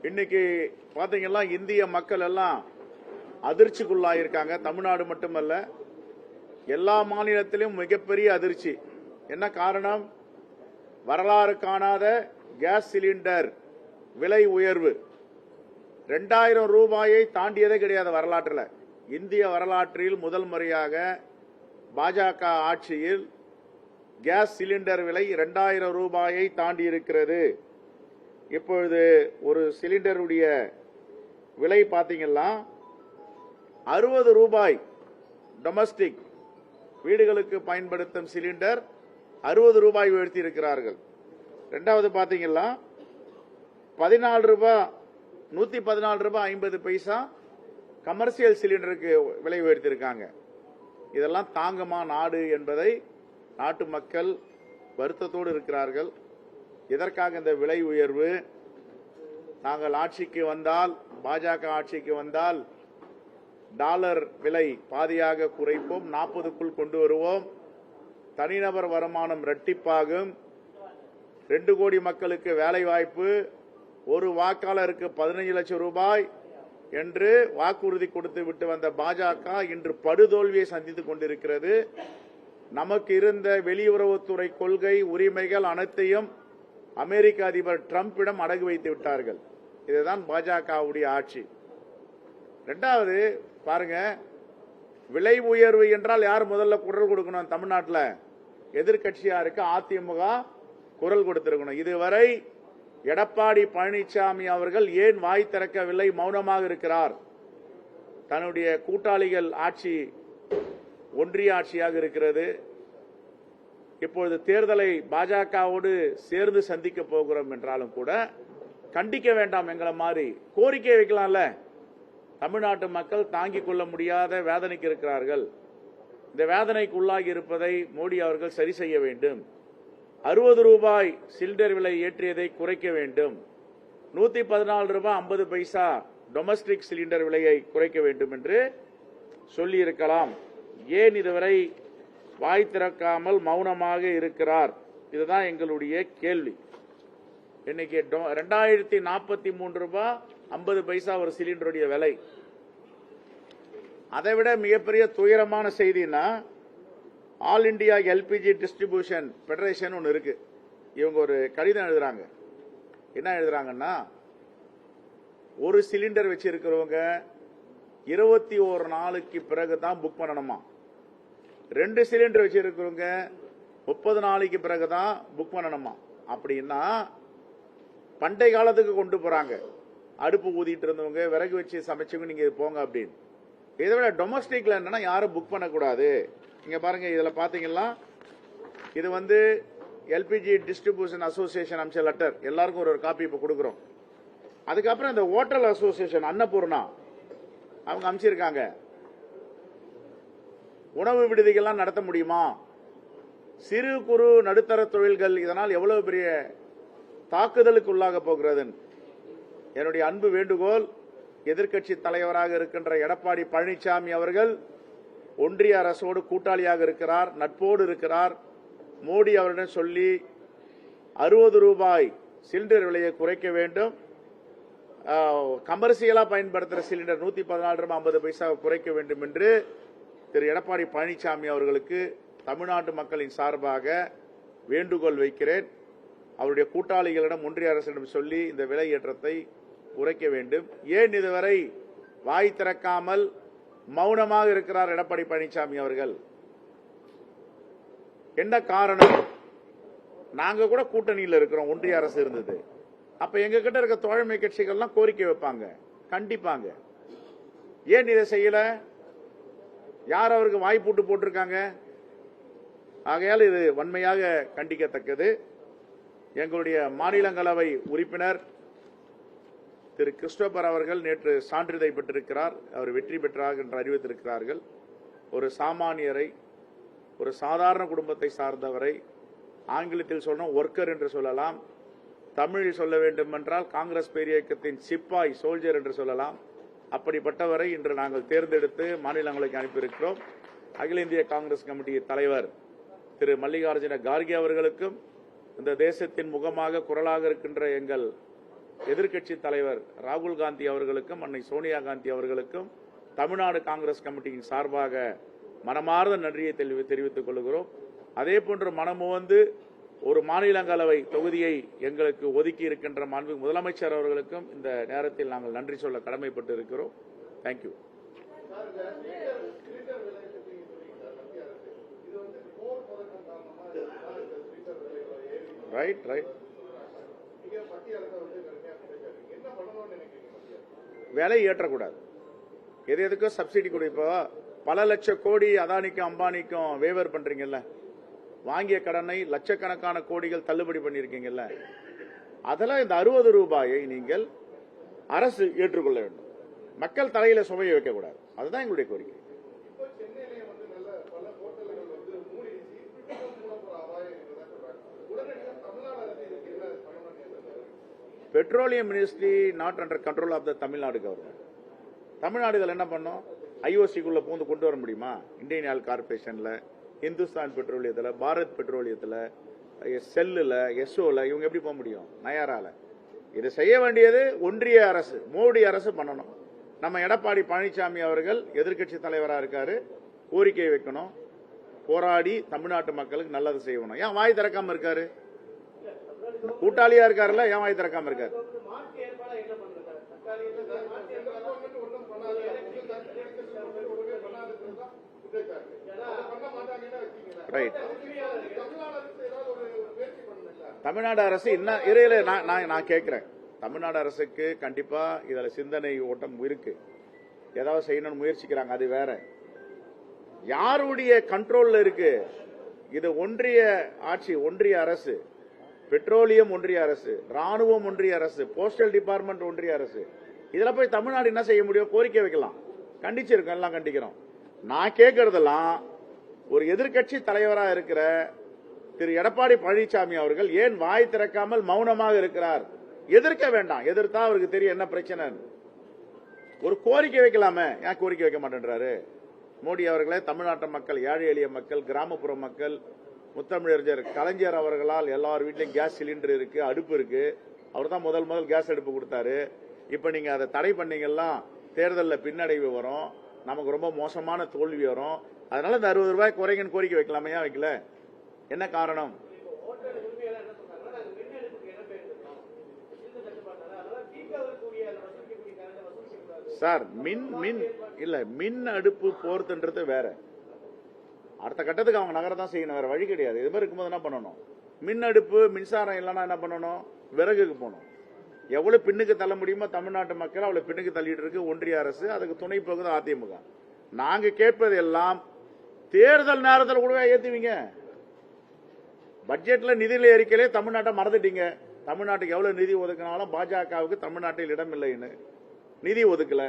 இன்னைக்கு பாத்தீங்கன்னா இந்திய மக்கள் எல்லாம் அதிர்ச்சிக்குள்ளாயிருக்காங்க. தமிழ்நாடு மட்டுமல்ல, எல்லா மாநிலத்திலும் மிகப்பெரிய அதிர்ச்சி. என்ன காரணம்? வரலாறு காணாத கேஸ் சிலிண்டர் விலை உயர்வு 2000 ரூபாயை தாண்டியதே கிடையாது வரலாற்றில். இந்திய வரலாற்றில் முதல் முறையாக பாஜக ஆட்சியில் கேஸ் சிலிண்டர் விலை 2000 ரூபாயை தாண்டி இருக்கிறது. இப்பொழுது ஒரு சிலிண்டருடைய விலை பாத்தீங்கன்னா 60 ரூபாய். டொமஸ்டிக் வீடுகளுக்கு பயன்படுத்தும் சிலிண்டர் 60 ரூபாய் உயர்த்தி இருக்கிறார்கள். இரண்டாவது பாத்தீங்கன்னா 14 ரூபாய் 114 ரூபாய் 50 பைசா கமர்சியல் சிலிண்டருக்கு விலை உயர்த்தியிருக்காங்க. இதெல்லாம் தாங்குமா நாடு என்பதை நாட்டு மக்கள் வருத்தத்தோடு இருக்கிறார்கள். இதற்காக இந்த விலை உயர்வு. நாங்கள் ஆட்சிக்கு வந்தால், பாஜக ஆட்சிக்கு வந்தால் டாலர் விலை பாதியாக குறைப்போம், 40க்குள் கொண்டு வருவோம். தனிநபர் வருமானம் இரட்டிப்பாகும். 2 கோடி மக்களுக்கு வேலை வாய்ப்பு, ஒரு வாக்காளருக்கு 15 லட்சம் ரூபாய் என்று வாக்குறுதி கொடுத்து விட்டு வந்த பாஜக இன்று படுதோல்வியை சந்தித்துக் கொண்டிருக்கிறது. நமக்கு இருந்த வெளியுறவுத்துறை கொள்கை உரிமைகள் அனைத்தையும் அமெரிக்க அதிபர் டிரம்பிடம் அடகு வைத்து விட்டார்கள். இதுதான் பாஜகவுடைய ஆட்சி. இரண்டாவது பாருங்க, விலை உயர்வு என்றால் யார் முதல்ல குரல் கொடுக்கணும்? தமிழ்நாட்டில் எதிர்கட்சியா இருக்கு அதிமுக குரல் கொடுத்திருக்கணும். இதுவரை எடப்பாடி பழனிசாமி அவர்கள் ஏன் வாய் திறக்கவில்லை, மௌனமாக இருக்கிறார்? தன்னுடைய கூட்டாளிகள் ஆட்சி ஒன்றிய ஆட்சியாக இருக்கிறது. இப்பொழுது தேர்தலை பாஜகவோடு சேர்ந்து சந்திக்க போகிறோம் என்றாலும் கூட கண்டிக்க வேண்டாம் எங்களை மாதிரி கோரிக்கை வைக்கலாம்ல. தமிழ்நாட்டு மக்கள் தாங்கிக் கொள்ள முடியாத வேதனைக்கு இருக்கிறார்கள். இந்த வேதனைக்கு உள்ளாகி இருப்பதை மோடி அவர்கள் சரி செய்ய வேண்டும். 60 ரூபாய் சிலிண்டர் விலை ஏற்றியதை குறைக்க வேண்டும். 114 ரூபாய் 50 பைசா டொமஸ்டிக் சிலிண்டர் விலையை குறைக்க வேண்டும் என்று சொல்லியிருக்கலாம். ஏன் இதுவரை வாய் திறக்காமல் மௌனமாக இருக்கிறார்? இதுதான் எங்களுடைய கேள்வி. இன்னைக்கு 2043 ரூபாய் 50 பைசா ஒரு சிலிண்டருடைய விலை. அதைவிட மிகப்பெரிய துயரமான செய்தினா, all India LPG distribution federation ஒன்று இருக்கு. இவங்க ஒரு கடிதம் எழுதுறாங்க. என்ன எழுதுறாங்கன்னா, ஒரு சிலிண்டர் வச்சிருக்கிறவங்க 21 நாளுக்கு பிறகு தான் புக் பண்ணணுமா. 2 சிலிண்டர் வச்சிருக்கிறவங்க 30 நாளைக்கு பிறகு தான் புக் பண்ணணுமா. அப்படின்னா பண்டை காலத்துக்கு கொண்டு போறாங்க. அடுப்பு ஊதிட்டு இருந்தவங்க, விறகு வச்சு சமைச்சவங்க நீங்க போங்க அப்படின்னு. இதை விட டொமஸ்டிக்ல என்னன்னா யாரும் புக் பண்ணக்கூடாது. இங்க பாருங்க, இதுல பாத்தீங்கன்னா இது வந்து எல்பிஜி டிஸ்ட்ரிபியூஷன் அசோசியேஷன் அமிச்ச லெட்டர். எல்லாருக்கும் ஒரு காப்பி இப்ப கொடுக்கிறோம். அதுக்கப்புறம் இந்த ஹோட்டல் அசோசியேஷன் அன்னபூர்ணா அவங்க அமைச்சிருக்காங்க. உணவு விடுதிகள்லாம் நடத்த முடியுமா? சிறு குறு நடுத்தர தொழில்கள் இதனால் எவ்வளவு பெரிய தாக்குதலுக்கு உள்ளாக போகிறது. என்னுடைய அன்பு வேண்டுகோள், எதிர்க்கட்சி தலைவராக இருக்கின்ற எடப்பாடி பழனிசாமி அவர்கள் ஒன்றிய அரசோடு கூட்டாளியாக இருக்கிறார், நட்போடு இருக்கிறார். மோடி அவரிடம் சொல்லி 60 ரூபாய் சிலிண்டர் விலையை குறைக்க வேண்டும். கமர்சியலா பயன்படுத்துகிற சிலிண்டர் 114 ரூபாய் 50 பைசா குறைக்க வேண்டும் என்று திரு எடப்பாடி பழனிசாமி அவர்களுக்கு தமிழ்நாட்டு மக்களின் சார்பாக வேண்டுகோள் வைக்கிறேன். அவருடைய கூட்டாளிகளிடம் ஒன்றிய அரசிடம் சொல்லி இந்த விலை ஏற்றத்தை குறைக்க வேண்டும். ஏன் இதுவரை வாய் திறக்காமல் மௌனமாக இருக்கிறார் எடப்பாடி பழனிசாமி அவர்கள்? என்ன காரணம்? நாங்க கூட கூட்டணியில் இருக்கிறோம், ஒன்றிய அரசு இருந்தது. அப்ப எங்க கிட்ட இருக்க தோழமை கட்சிகள்லாம் கோரிக்கை வைப்பாங்க, கண்டிப்பாங்க. ஏன் இதை செய்யல? யார் அவருக்கு வாய்ப்பூட்டு போட்டிருக்காங்க? ஆகையால் இது வன்மையாக கண்டிக்கத்தக்கது. எங்களுடைய மாநிலங்களவை உறுப்பினர் திரு கிறிஸ்டோபர் அவர்கள் நேற்று சான்றிதழ் பெற்றிருக்கிறார். அவர் வெற்றி பெற்றார் என்று அறிவித்திருக்கிறார்கள். ஒரு சாமானியரை, ஒரு சாதாரண குடும்பத்தை சார்ந்தவரை, ஆங்கிலத்தில் சொல்லணும் ஒர்க்கர் என்று சொல்லலாம், தமிழில் சொல்ல வேண்டும் என்றால் காங்கிரஸ் பேரியக்கத்தின் சிப்பாய் சோல்ஜர் என்று சொல்லலாம். அப்படிப்பட்டவரை இன்று நாங்கள் தேர்ந்தெடுத்து மாநிலங்களுக்கு அனுப்பியிருக்கிறோம். அகில இந்திய காங்கிரஸ் கமிட்டி தலைவர் திரு மல்லிகார்ஜுன கார்கே அவர்களுக்கும், இந்த தேசத்தின் முகமாக குரலாக இருக்கின்ற எங்கள் எதிர்க்கட்சி தலைவர் ராகுல் காந்தி அவர்களுக்கும் அன்னை சோனியா காந்தி அவர்களுக்கும் தமிழ்நாடு காங்கிரஸ் கமிட்டியின் சார்பாக மனமார்ந்த நன்றியை தெரிவித்துக் கொள்கிறோம். அதே போன்று மனமுவந்து ஒரு மாநிலங்களவை தொகுதியை எங்களுக்கு ஒதுக்கி இருக்கின்ற மாண்பு முதலமைச்சர் அவர்களுக்கும் இந்த நேரத்தில் நாங்கள் நன்றி சொல்ல கடமைப்பட்டு இருக்கிறோம். தேங்க்யூ. ரைட் ரைட் விலை ஏற்றக்கூடாது. எதுக்கும் சப்சிடி கொடுப்போ பல லட்சம் கோடி அதானிக்கும் அம்பானிக்கும் வேவர் பண்றீங்கல்ல, வாங்கிய கடனை லட்சக்கணக்கான கோடிகள் தள்ளுபடி பண்ணிருக்கீங்கல்ல, அதெல்லாம் இந்த 60 ரூபாயை நீங்கள் அரசு ஏற்றுக்கொள்ள வேண்டும். மக்கள் தலையில சுமையை வைக்கக்கூடாது. அதுதான் எங்களுடைய கோரிக்கை. Petroleum ministry not under control of the Tamil Nadu government. Tamil Nadu இதில் என்ன பண்ணோம்? ஐஓசிக்குள்ள பூந்து கொண்டு வர முடியுமா? இந்தியன் ஆயில் கார்பரேஷன்ல, இந்துஸ்தான் பெட்ரோலியத்தில், பாரத் பெட்ரோலியத்தில், செல்லுல, எஸ்ஓல இவங்க எப்படி போக முடியும்? நயாரால. இது செய்ய வேண்டியது ஒன்றிய அரசு, மோடி அரசு பண்ணணும். நம்ம எடப்பாடி பழனிசாமி அவர்கள் எதிர்க்கட்சி தலைவராக இருக்காரு, கோரிக்கை வைக்கணும், போராடி தமிழ்நாட்டு மக்களுக்கு நல்லது செய்யணும். ஏன் வாய் திறக்காம இருக்காரு? கூட்டாளியா இருக்காருல்ல, ஏன் வாய் திறக்காம இருக்காரு? ரைட். தமிழ்நாடு அரசு நான் கேட்கிறேன், தமிழ்நாடு அரசுக்கு கண்டிப்பா இதுல சிந்தனை ஓட்டம் இருக்கு, ஏதாவது செய்யணும்னு முயற்சிக்கிறாங்க, அது வேற. யாருடைய கண்ட்ரோல்ல இருக்கு இது? ஒன்றிய ஆட்சி, ஒன்றிய அரசு, பெட்ரோலியம் ஒன்றிய அரசு, ராணுவம் ஒன்றிய அரசு, போஸ்டல் டிபார்ட்மெண்ட் ஒன்றிய அரசு. இதுல போய் தமிழ்நாடு என்ன செய்ய முடியும்? கோரிக்கை வைக்கலாம், கண்டிச்சிருக்கோம், எல்லாம் கண்டிக்கிறோம். நான் கேட்கறதெல்லாம் ஒரு எதிர்க்கட்சி தலைவராக இருக்கிற திரு எடப்பாடி பழனிசாமி அவர்கள் ஏன் வாய் திறக்காமல் மௌனமாக இருக்கிறார்? எதிர்க்க வேண்டாம், எதிர்த்தா அவருக்கு தெரியும் என்ன பிரச்சனை. ஒரு கோரிக்கை வைக்கலாமே, ஏன் கோரிக்கை வைக்க மாட்டேன்றாரு? மோடி அவர்களே, தமிழ்நாட்டு மக்கள், ஏழை எளிய மக்கள், கிராமப்புற மக்கள், முத்தமிழறிஞர் கலைஞர் அவர்களால் எல்லார் வீட்லயும் கேஸ் சிலிண்டர் இருக்கு, அடுப்பு இருக்கு. அவர் தான் முதல் கேஸ் அடுப்பு கொடுத்தாரு. இப்ப நீங்க அதை தடை பண்ணீங்கன்னா தேர்தலில் பின்னடைவு வரும், நமக்கு ரொம்ப மோசமான தோல்வி வரும். அதனால இந்த 60 ரூபாய் குறைங்கன்னு கோரிக்கை வைக்கலாமே, ஏன் வைக்கல? என்ன காரணம்? சார், மின் அடுப்பு போறதுன்றது வேற. அடுத்த கட்டத்துக்கு அவங்க நகரத்தான் செய்யணும், வேற வழி கிடையாது. இது மாதிரி இருக்கும்போது என்ன பண்ணணும்? மின் அடுப்பு, மின்சாரம் இல்லைன்னா என்ன பண்ணணும்? விறகுக்கு போகணும். எவ்வளவு பின்னுக்கு தள்ள முடியுமோ தமிழ்நாட்டு மக்கள் அவ்வளவு பின்னுக்கு தள்ளிட்டு இருக்கு ஒன்றிய அரசு, அதுக்கு துணை போகுது அதிமுக. நாங்க கேட்பது எல்லாம் தேர்தல் நேரத்தில் கூட ஏத்துவீங்க. பட்ஜெட்ல நிதிநிலை அறிக்கையிலே தமிழ்நாட்டை மறந்துட்டீங்க. தமிழ்நாட்டுக்கு எவ்வளவு நிதி ஒதுக்கினாலும் பாஜகவுக்கு தமிழ்நாட்டில் இடம் இல்லைன்னு நிதி ஒதுக்கல.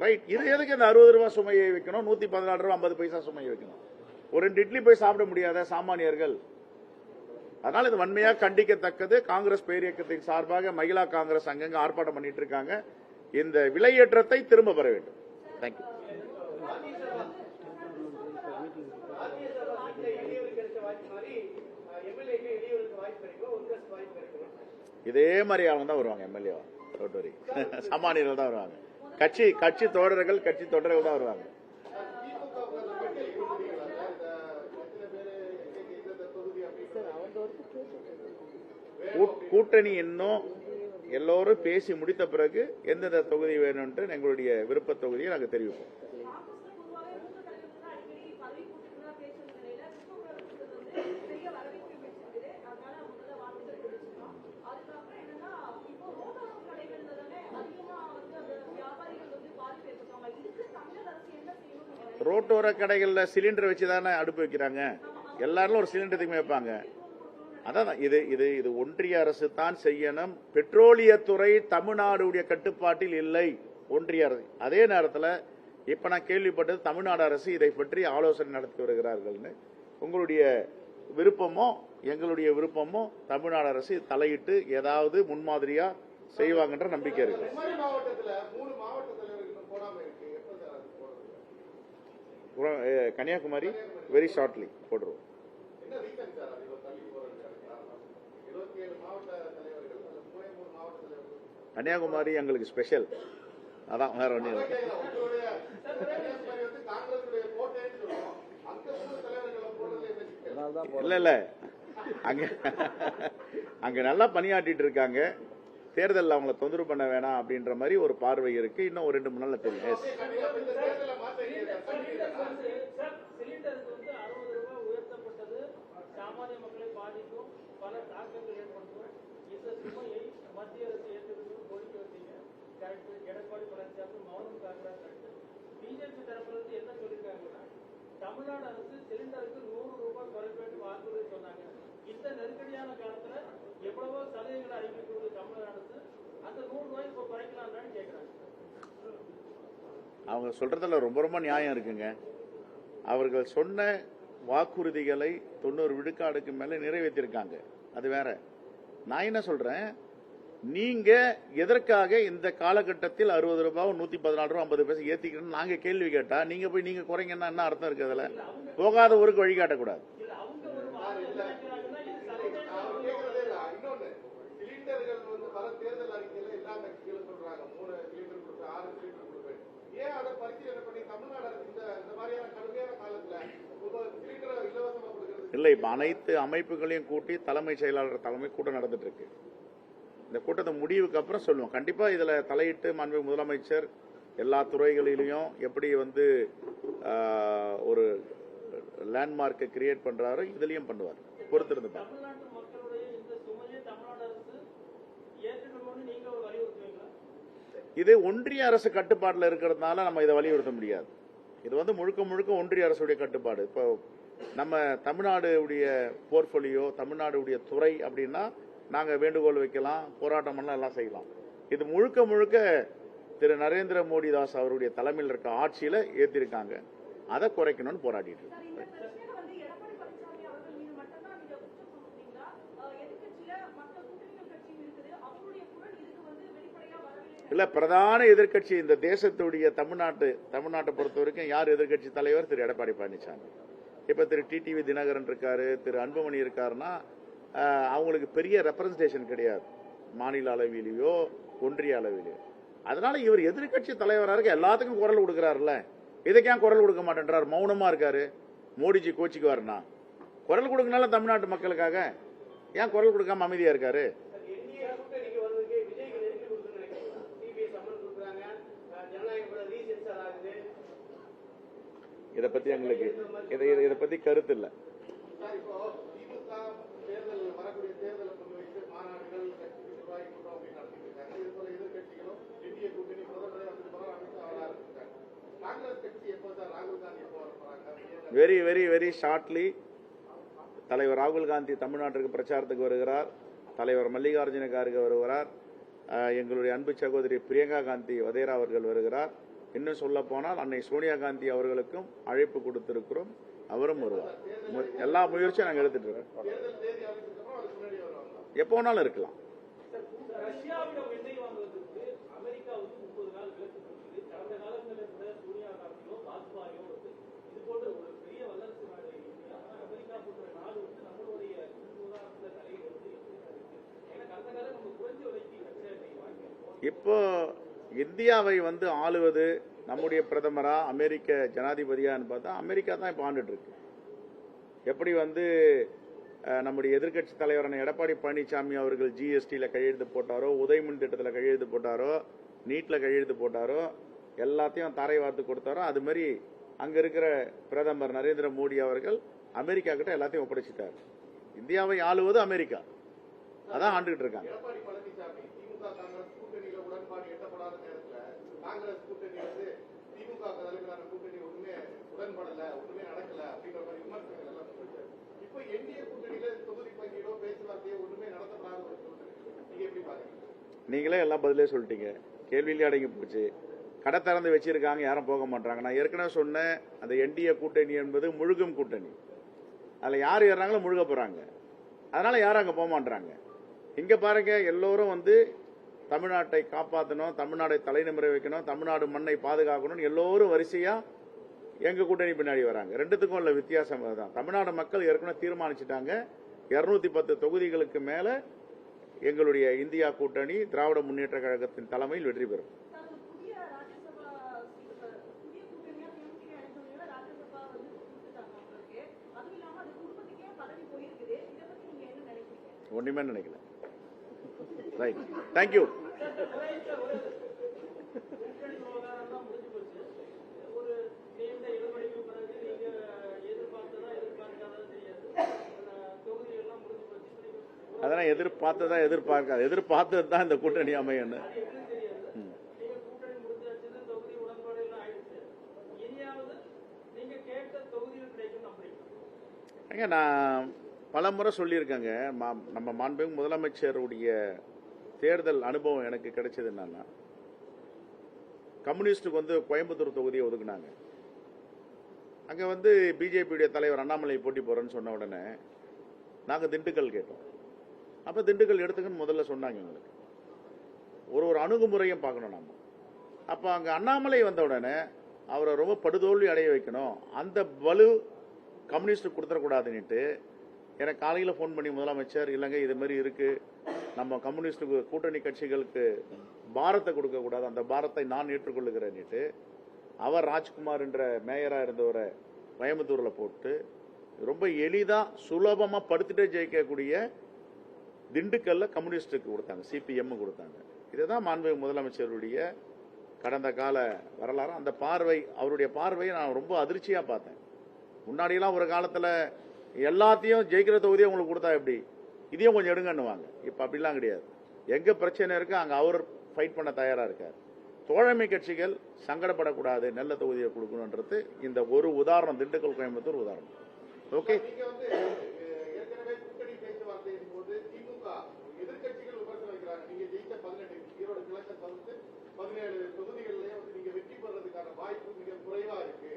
ரைட். இது எதுக்கு இந்த 60 ரூபாய் சுமையை வைக்கணும்? 114 ரூபாய் 50 பைசா சுமையை வைக்கணும். ஒரு 2 இட்லி போய் சாப்பிட முடியாத சாமானியர்கள். அதனால இது வன்மையாக கண்டிக்கத்தக்கது. காங்கிரஸ் பேரியக்கத்தின் சார்பாக மகிழா காங்கிரஸ் அங்கங்க ஆர்ப்பாட்டம் பண்ணிட்டு இருக்காங்க. இந்த விலையேற்றத்தை திரும்ப பெற வேண்டும். தேங்க்யூ. இதே மாதிரி அவங்க தான் வருவாங்க எம்எல்ஏ, சாமானியர்கள் தான் வருவாங்க. கட்சி தோழர்கள் தான் வருவாங்க. கூட்டணி இன்னும் எல்லோரும் பேசி முடித்த பிறகு எந்தெந்த தொகுதி வேணும் எங்களுடைய விருப்ப தொகுதியை நாங்கள் தெரிவிப்போம். ரோட்டோர கடைகளில் சிலிண்டர் வச்சுதானே அடுப்பு வைக்கிறாங்க. எல்லாரும் ஒரு சிலிண்டர் வைப்பாங்க. அதான் இது ஒன்றிய அரசு தான் செய்யணும். பெட்ரோலியத்துறை தமிழ்நாடுடைய கட்டுப்பாட்டில் இல்லை, ஒன்றிய அரசு. அதே நேரத்தில் இப்ப நான் கேள்விப்பட்டது தமிழ்நாடு அரசு இதை பற்றி ஆலோசனை நடத்தி வருகிறார்கள். உங்களுடைய விருப்பமோ எங்களுடைய விருப்பமோ தமிழ்நாடு அரசு தலையிட்டு ஏதாவது முன்மாதிரியா செய்வாங்கன்ற நம்பிக்கை இருக்கு. கன்னியாகுமரி வெரி ஷார்ட்லி போட்டுருவோம். கன்னியாகுமரி எங்களுக்கு ஸ்பெஷல். அதான் வேற ஒண்ணு இல்லை. இல்ல இல்ல, அங்க அங்க நல்லா பணியாற்றிட்டு இருக்காங்க. தேர்தல் அவங்களை தொந்தரவு பண்ண வேணாம் அப்படின்ற மாதிரி ஒரு பார்வை இருக்கு. இன்னும் ஒரு 2 3 நாள்ல தெரியும். பிஜேபி தரப்புல இருந்து என்ன சொல்லிருக்காங்கன்னா, தமிழ்நாடு அரசு சிலிண்டருக்கு 100 ரூபாய் குறைக்க வேண்டும் வாக்குறுதி சொன்னாங்க. இந்த நெருக்கடியான காலத்துல எவ்வளவோ சலுகைகளை அறிவிக்கிறது தமிழக அரசு, அந்த 100 ரூபாய் இப்ப குறைக்கலாம்னு கேட்கிறாங்க. அவங்க சொல்றதுல ரொம்ப ரொம்ப நியாயம் இருக்குங்க. அவர்கள் சொன்ன வாக்குறுதிகளை 90 விழுக்காடுக்கு மேல நிறைவேற்றிருக்காங்க. அது வேற. நான் என்ன சொல்றேன், நீங்க எதற்காக இந்த காலகட்டத்தில் 60 ரூபாய் 114 ரூபாய் 50 பைசா ஏத்திக்கணும் நாங்க கேள்வி கேட்டா, நீங்க போய் நீங்க குறைங்கன்னா என்ன அர்த்தம் இருக்கு? அதுல போகாத ஊருக்கு வழிகாட்டக்கூடாது. இல்ல, இப்ப அனைத்து அமைப்புகளையும் கூட்டி தலைமைச் செயலாளர் தலைமை கூட்டம் நடந்துட்டு இருக்கு. இந்த கூட்டத்தை முடிவுக்கு அப்புறம் சொல்லுவோம். கண்டிப்பா இதுல தலையிட்டு மாண்புமிகு முதலமைச்சர் எல்லா துறைகளிலும் எப்படி வந்து ஒரு லேண்ட்மார்க்கை கிரியேட் பண்றாரோ இதுலயும் பண்ணுவார். பொறுத்திருந்து இது ஒன்றிய அரசு கட்டுப்பாட்டில் இருக்கிறதுனால நம்ம இதை வலியுறுத்த முடியாது. இது வந்து முழுக்க முழுக்க ஒன்றிய அரசுடைய கட்டுப்பாடு. இப்போ நம்ம தமிழ்நாடுடைய போர்ட்போலியோ தமிழ்நாடுடைய துறை அப்படின்னா நாங்க வேண்டுகோள் வைக்கலாம், போராட்டம் பண்ணலாம், எல்லாம் செய்யலாம். இது முழுக்க முழுக்க திரு நரேந்திர மோடி தாஸ் அவருடைய தலைமையில் இருக்க ஆட்சியில ஏத்திருக்காங்க. அதை குறைக்கணும்னு போராடிட்டு இருக்கு. இல்ல, பிரதான எதிர்கட்சி இந்த தேசத்துடைய தமிழ்நாட்டை பொறுத்த வரைக்கும் யார் எதிர்கட்சி தலைவர்? திரு எடப்பாடி பழனிசாமி. இப்ப திரு டிடிவி தினகரன் இருக்காரு, திரு அன்புமணி இருக்காருன்னா அவங்களுக்கு பெரிய ரெப்ரசன்டேஷன் கிடையாது மாநில அளவிலேயோ ஒன்றிய அளவிலேயோ. அதனால இவர் எதிர்கட்சி தலைவராக இருக்க எல்லாத்துக்கும் குரல் கொடுக்கிறாருல்ல. இதுக்கு ஏன் குரல் கொடுக்க மாட்டேன்றார்? மௌனமா இருக்காரு. மோடிஜி கோச்சிக்குவாருன்னா குரல் கொடுக்கனால தமிழ்நாட்டு மக்களுக்காக ஏன் குரல் கொடுக்காம அமைதியா இருக்காரு? இதை பத்தி எங்களுக்கு இதை பத்தி கருத்து இல்ல. வெரி வெரி வெரி ஷார்ட்லி தலைவர் ராகுல் காந்தி தமிழ்நாட்டுக்கு பிரச்சாரத்துக்கு வருகிறார். தலைவர் மல்லிகார்ஜுன கார்கே வருகிறார். எங்களுடைய அன்பு சகோதரி பிரியங்கா காந்தி வதேரா அவர்கள் வருகிறார். இன்னும் சொல்ல போனால் அன்னை சோனியா காந்தி அவர்களுக்கும் அழைப்பு கொடுத்திருக்கிறோம். அவரும் வருவார். எல்லா முயற்சியும் நாங்கள் எடுத்துட்டு இருக்கோம். எப்போ வேணாலும் இருக்கலாம். இப்போ இந்தியாவை வந்து ஆளுவது நம்முடைய பிரதமரா அமெரிக்க ஜனாதிபதியான்னு பார்த்தா அமெரிக்கா தான் இப்போ ஆண்டுட்டு இருக்கு. எப்படி வந்து நம்முடைய எதிர்கட்சி தலைவரான எடப்பாடி பழனிசாமி அவர்கள் ஜிஎஸ்டியில கையெழுத்து போட்டாரோ, உதயமின் திட்டத்தில் கையெழுத்து போட்டாரோ, நீட்ல கையெழுத்து போட்டாரோ, எல்லாத்தையும் தாரை வார்த்து கொடுத்தாரோ, அது மாதிரி அங்க இருக்கிற பிரதமர் நரேந்திர மோடி அவர்கள் அமெரிக்கா கிட்ட எல்லாத்தையும் ஒப்படைச்சிட்டார். இந்தியாவை ஆளுவது அமெரிக்கா, அதான் ஆண்டுகிட்டு இருக்காங்க. நீங்களே எல்லாம் பதிலே சொல்லிட்டீங்க. கேள்வியிலே அடங்கி போச்சு. கடை திறந்து வச்சிருக்காங்க, யாரும் போக மாட்டாங்க. நான் ஏற்கனவே சொன்னேன், அந்த என்டிஏ கூட்டணி என்பது முழுகும் கூட்டணி. அதுல யார் ஏறாங்களோ முழுக போறாங்க. அதனால யாரும் அங்க போக மாட்டாங்க. இங்க பாருங்க, எல்லோரும் வந்து தமிழ்நாட்டை காப்பாற்றணும், தமிழ்நாட்டை தலைநிமிர வைக்கணும், தமிழ்நாடு மண்ணை பாதுகாக்கணும், எல்லோரும் வரிசையா எங்க கூட்டணி பின்னாடி வராங்க. ரெண்டுத்துக்கும் உள்ள வித்தியாசம் தான். தமிழ்நாடு மக்கள் ஏற்கனவே தீர்மானிச்சுட்டாங்க. 210 தொகுதிகளுக்கு மேல எங்களுடைய இந்தியா கூட்டணி திராவிட முன்னேற்ற கழகத்தின் தலைமையில் வெற்றி பெறும். ஒண்ணுமே நினைக்கல. Right, thank you. அதெல்லாம் எதிர்பார்த்தது தான் இந்த கூட்டணி அமையும். நான் பல முறை சொல்லியிருக்கேங்க. நம்ம மாண்புமிகு முதலமைச்சருடைய தேர்தல் அனுபவம் எனக்கு கிடைச்சது என்னன்னா, கம்யூனிஸ்டுக்கு வந்து கோயம்புத்தூர் தொகுதியை ஒதுக்குனாங்க. அங்க வந்து பிஜேபியுடைய தலைவர் அண்ணாமலை போட்டி போறேன்னு சொன்ன உடனே நாங்க திண்டுக்கல் கேட்டோம். அப்ப திண்டுக்கல் எடுத்துக்கன்னு முதல்ல சொன்னாங்க. எங்களுக்கு ஒரு அணுகுமுறையும் பார்க்கணும் நாம. அப்ப அங்க அண்ணாமலை வந்த உடனே அவரை ரொம்ப படுதோல்வி அடைய வைக்கணும், அந்த வலு கம்யூனிஸ்ட் கொடுத்துடக்கூடாதுன்னுட்டு எனக்கு காலையில் ஃபோன் பண்ணி முதலமைச்சர், இல்லைங்க இது மாதிரி இருக்கு, நம்ம கம்யூனிஸ்டுக்கு கூட்டணி கட்சிகளுக்கு பாரத்தை கொடுக்கக்கூடாது, அந்த பாரத்தை நான் ஏற்றுக்கொள்ளுகிறேன்னுட்டு அவர் ராஜ்குமார் என்ற மேயரா இருந்தவரை கோயம்புத்தூர்ல போட்டு ரொம்ப எளிதா சுலபமா படுத்துட்டே ஜெயிக்கக்கூடிய திண்டுக்கல்ல கம்யூனிஸ்டுக்கு கொடுத்தாங்க, சிபிஎம் கொடுத்தாங்க. இதுதான் மாண்புமிகு முதலமைச்சருடைய கடந்த கால வரலாறு. அந்த பார்வை, அவருடைய பார்வையை நான் ரொம்ப அதிர்ச்சியா பார்த்தேன். முன்னாடியெல்லாம் ஒரு காலத்துல எல்லாத்தையும் ஜெயிக்கிற தொகுதியை உங்களுக்கு கொடுத்தா எப்படி, இதையும் கொஞ்சம் எடுங்கன்னுவாங்க. இப்ப அப்படிலாம் கிடையாது. எங்க பிரச்சனை இருக்கு அங்க அவர் ஃபைட் பண்ண தயாரா இருக்கார். தோழமை கட்சிகள் சங்கடப்படக்கூடாது, நல்ல தொகுதியை கொடுக்கணும்ன்றது இந்த ஒரு உதாரணம், திண்டுக்கல் கோயம்புத்தூர் உதாரணம். ஓகே, எதிர்கட்சிகள் விமர்சனம் வைக்கிறாங்க, நீங்க ஜெயிச்ச 18 ஈரோடு கிழக்கு தவிர்த்து 17 தொகுதிகளிலே வந்து நீங்க வெற்றி பெறதுக்கான வாய்ப்பு மிக குறைவா இருக்கு.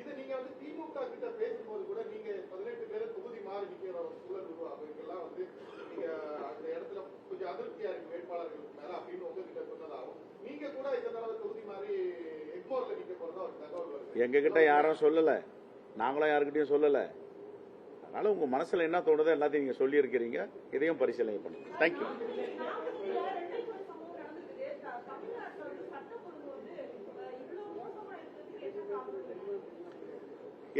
இது நீங்க வந்து திமுக கிட்ட பேசும்போது கூட நீங்க 18 பேரை தொகுதி மாறி நிக்கிற சூழல் உருவாக்குறதுக்கெல்லாம் வந்து நீங்க அந்த இடத்துல கொஞ்சம் அதிருப்தியா இருக்கு வேட்பாளர்களுக்கு மேல அப்படின்னு உங்ககிட்ட சொன்னதாகும். நீங்க கூட இந்த தடவை தொகுதி மாறி எக்மோர்ல நிக்க போறதா ஒரு தகவல் வருது. எங்க கிட்ட யாரும் சொல்லல, நாங்களும் யாருக்கிட்டையும் சொல்லல. அதனால உங்க மனசுல என்ன தோணுதோ எல்லாத்தையும் நீங்க சொல்லி இருக்கிறீங்க, இதையும் பரிசீலனை பண்ணுங்க. தேங்க்யூ.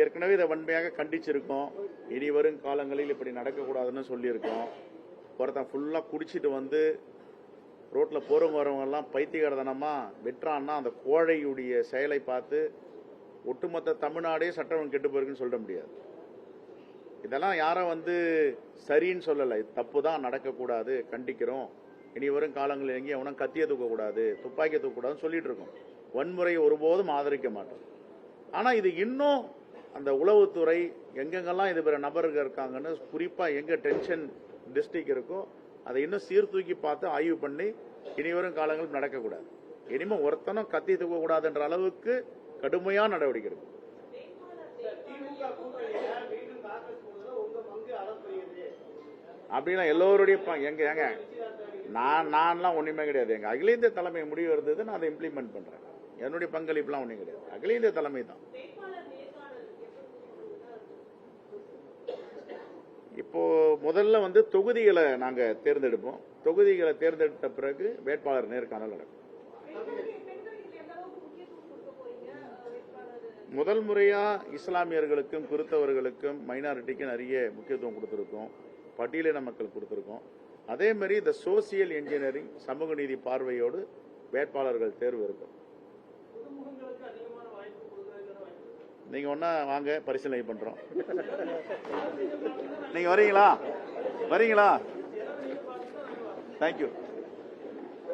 ஏற்கனவே இதை வன்மையாக கண்டிச்சிருக்கோம். இனி வரும் காலங்களில் இப்படி நடக்கக்கூடாதுன்னு சொல்லியிருக்கோம். ஒருத்தன் ஃபுல்லா குடிச்சிட்டு வந்து ரோட்ல போறவங்க வரவங்க எல்லாம் பைத்தியகாரத்தனமா வெட்டுறான்னா அந்த கோழையுடைய செயலை பார்த்து ஒட்டுமொத்த தமிழ்நாடே சட்டம் கெட்டு போயிருக்குன்னு சொல்ல முடியாது. இதெல்லாம் யாரும் வந்து சரின்னு சொல்லலை, தப்பு தான், நடக்கக்கூடாது, கண்டிக்கிறோம். இனி வரும் காலங்களில் எங்கேயும் எவனும் கத்தியை தூக்கக்கூடாது, துப்பாக்கியை தூக்கக்கூடாதுன்னு சொல்லிட்டு இருக்கோம். வன்முறையை ஒருபோதும் ஆதரிக்க மாட்டோம். ஆனா இது இன்னும் அந்த உளவுத்துறை எங்கெங்கெல்லாம் இது வேற நபர்கள் இருக்காங்கன்னு, குறிப்பா எங்க டென்ஷன் டிஸ்ட்ரிக்ட் இருக்கோ அதை இன்னும் சீர்தூக்கி பார்த்து ஆய்வு பண்ணி இனி வரும் காலங்கள் நடக்கக்கூடாது. இனிமே ஒருத்தனும் கத்தி தூக்கக்கூடாதுன்ற அளவுக்கு கடுமையான நடவடிக்கை இருக்கும். அப்படின்னா எல்லோருடைய எங்க நான்லாம் ஒண்ணுமே கிடையாது. எங்க அகில இந்திய தலைமை முடிவு இருந்தது, நான் அதை இம்ப்ளிமெண்ட் பண்றேன். என்னுடைய பங்களிப்புலாம் ஒண்ணும் கிடையாது. அகில இந்திய தலைமை தான். இப்போ முதல்ல வந்து தொகுதிகளை நாங்க தேர்ந்தெடுப்போம். தொகுதிகளை தேர்ந்தெடுத்த பிறகு வேட்பாளர் நேர்காணல் நடக்கும். முதல் முறையா இஸ்லாமியர்களுக்கும் கிறிஸ்தவர்களுக்கும் மைனாரிட்டிக்கும் நிறைய முக்கியத்துவம் கொடுத்திருக்கோம், பட்டியலின மக்கள் கொடுத்திருக்கோம். அதே மாதிரி இந்த சோசியல் இன்ஜினியரிங் சமூக நீதி பார்வையோடு வேட்பாளர்கள் தேர்வு இருக்கும். நீங்க ஒன்னா வாங்க, பரிசீலனை பண்றோம். நீங்க வரீங்களா? தேங்க்யூ.